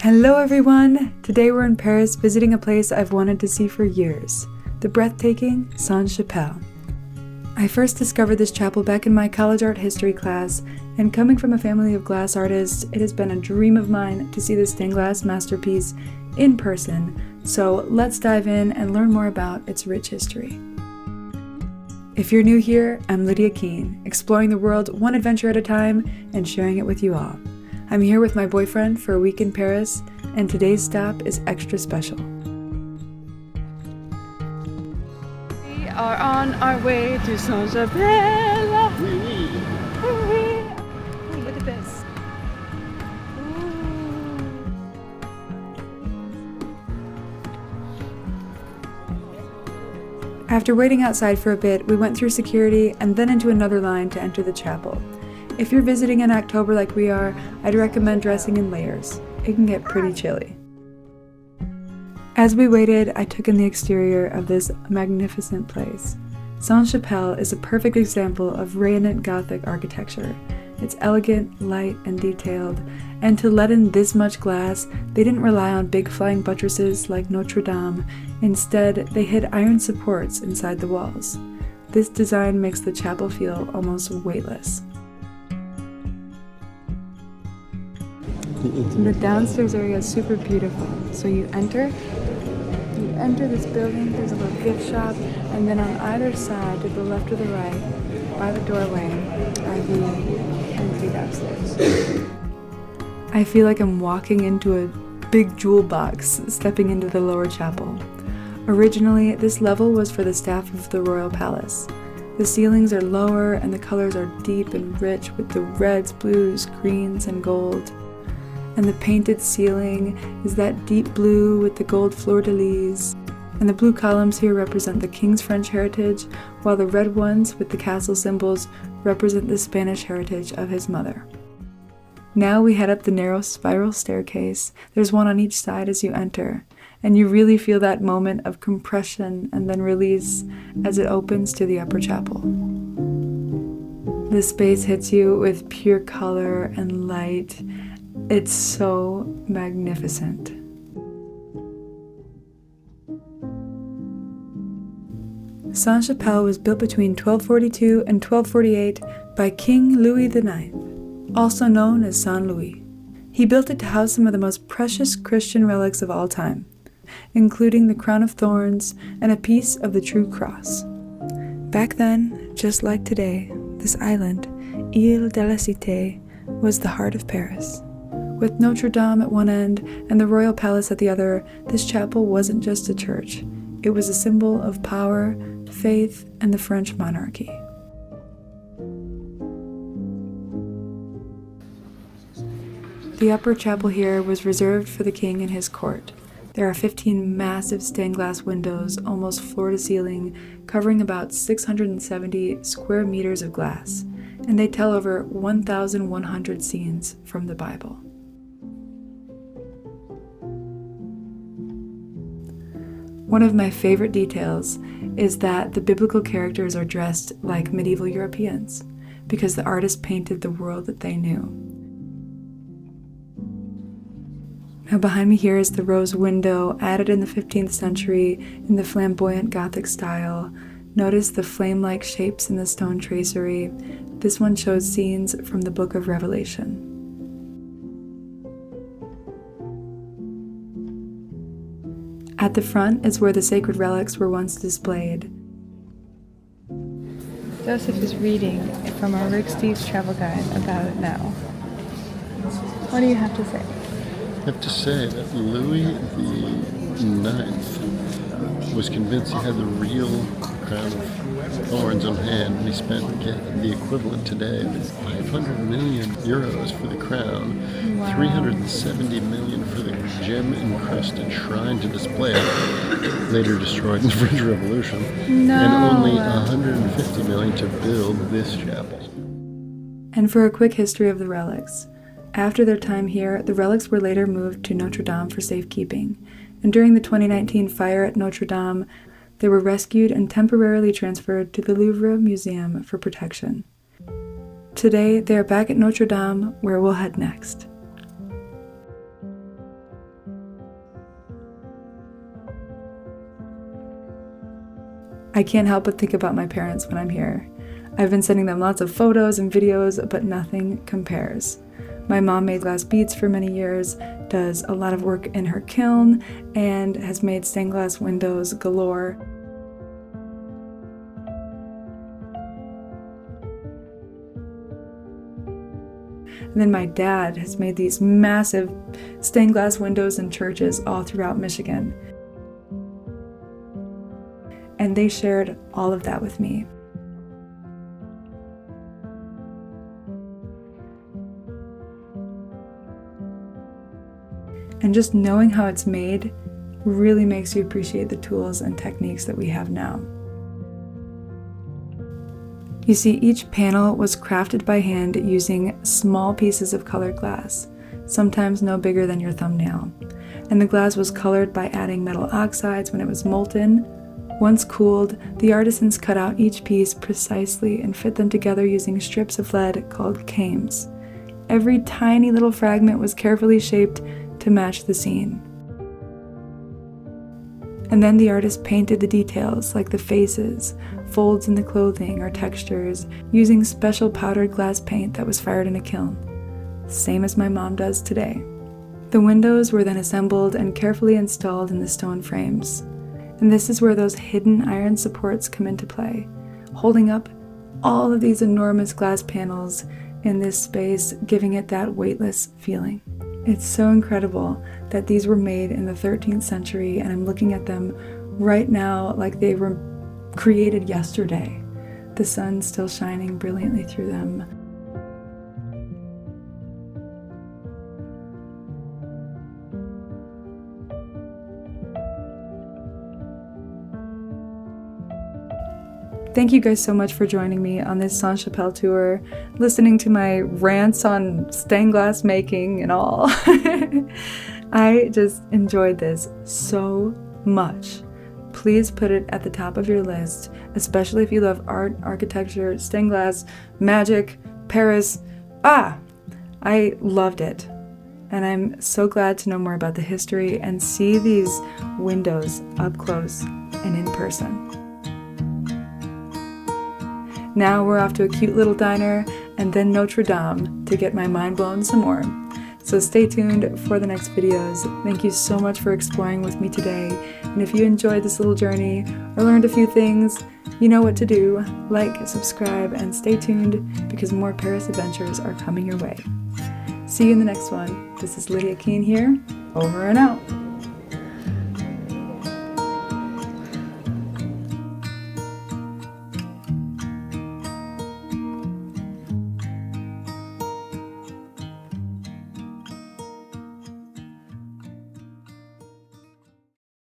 Hello everyone! Today we're in Paris visiting a place I've wanted to see for years, the breathtaking Sainte-Chapelle. I first discovered this chapel back in my college art history class, and coming from a family of glass artists, it has been a dream of mine to see this stained glass masterpiece in person, so let's dive in and learn more about its rich history. If you're new here, I'm Lydia Keen, exploring the world one adventure at a time and sharing it with you all. I'm here with my boyfriend for a week in Paris, and today's stop is extra special. We are on our way to Sainte-Chapelle. Oui. Ooh, look at this. After waiting outside for a bit, we went through security and then into another line to enter the chapel. If you're visiting in October like we are, I'd recommend dressing in layers. It can get pretty chilly. As we waited, I took in the exterior of this magnificent place. Sainte-Chapelle is a perfect example of renaissance Gothic architecture. It's elegant, light, and detailed, and to let in this much glass, they didn't rely on big flying buttresses like Notre-Dame. Instead, they hid iron supports inside the walls. This design makes the chapel feel almost weightless. The downstairs area is super beautiful. So you enter this building, there's a little gift shop, and then on either side, to the left or the right, by the doorway, are the entry downstairs. I feel like I'm walking into a big jewel box, stepping into the lower chapel. Originally, this level was for the staff of the royal palace. The ceilings are lower and the colors are deep and rich with the reds, blues, greens, and gold. And the painted ceiling is that deep blue with the gold fleur-de-lis. And the blue columns here represent the king's French heritage, while the red ones with the castle symbols represent the Spanish heritage of his mother. Now we head up the narrow spiral staircase. There's one on each side as you enter, and you really feel that moment of compression and then release as it opens to the upper chapel. The space hits you with pure color and light. It's so magnificent. Sainte-Chapelle was built between 1242 and 1248 by King Louis IX, also known as Saint Louis. He built it to house some of the most precious Christian relics of all time, including the Crown of Thorns and a piece of the true cross. Back then, just like today, this island, Île de la Cité, was the heart of Paris. With Notre-Dame at one end and the royal palace at the other, this chapel wasn't just a church. It was a symbol of power, faith, and the French monarchy. The upper chapel here was reserved for the king and his court. There are 15 massive stained glass windows, almost floor to ceiling, covering about 670 square meters of glass, and they tell over 1,100 scenes from the Bible. One of my favorite details is that the biblical characters are dressed like medieval Europeans, because the artist painted the world that they knew. Now behind me here is the rose window, added in the 15th century in the flamboyant Gothic style. Notice the flame-like shapes in the stone tracery. This one shows scenes from the book of Revelation. At the front is where the sacred relics were once displayed. Joseph is reading from our Rick Steves travel guide about it now. What do you have to say? I have to say that Louis IX was convinced he had the real Crown of Thorns on hand, and he spent the equivalent today of 500 million euros for the crown, wow. 370 million for the gem-encrusted shrine to display it, later destroyed in the French Revolution, and only 150 million to build this chapel. And for a quick history of the relics. After their time here, the relics were later moved to Notre-Dame for safekeeping, and during the 2019 fire at Notre-Dame, they were rescued and temporarily transferred to the Louvre Museum for protection. Today, they are back at Notre-Dame, where we'll head next. I can't help but think about my parents when I'm here. I've been sending them lots of photos and videos, but nothing compares. My mom made glass beads for many years, does a lot of work in her kiln, and has made stained glass windows galore. And then my dad has made these massive stained glass windows in churches all throughout Michigan. And they shared all of that with me. And just knowing how it's made really makes you appreciate the tools and techniques that we have now. You see, each panel was crafted by hand using small pieces of colored glass, sometimes no bigger than your thumbnail. And the glass was colored by adding metal oxides when it was molten. Once cooled, the artisans cut out each piece precisely and fit them together using strips of lead called cames. Every tiny little fragment was carefully shaped to match the scene. And then the artist painted the details, like the faces, folds in the clothing, or textures, using special powdered glass paint that was fired in a kiln, same as my mom does today. The windows were then assembled and carefully installed in the stone frames. And this is where those hidden iron supports come into play, holding up all of these enormous glass panels in this space, giving it that weightless feeling. It's so incredible that these were made in the 13th century, and I'm looking at them right now like they were created yesterday. The sun still shining brilliantly through them. Thank you guys so much for joining me on this Sainte-Chapelle tour, listening to my rants on stained glass making and all. I just enjoyed this so much. Please put it at the top of your list, especially if you love art, architecture, stained glass, magic, Paris. I loved it. And I'm so glad to know more about the history and see these windows up close and in person. Now we're off to a cute little diner and then Notre-Dame to get my mind blown some more. So stay tuned for the next videos. Thank you so much for exploring with me today. And if you enjoyed this little journey or learned a few things, you know what to do. Like, subscribe, and stay tuned because more Paris adventures are coming your way. See you in the next one. This is Lydia Keen here. Over and out.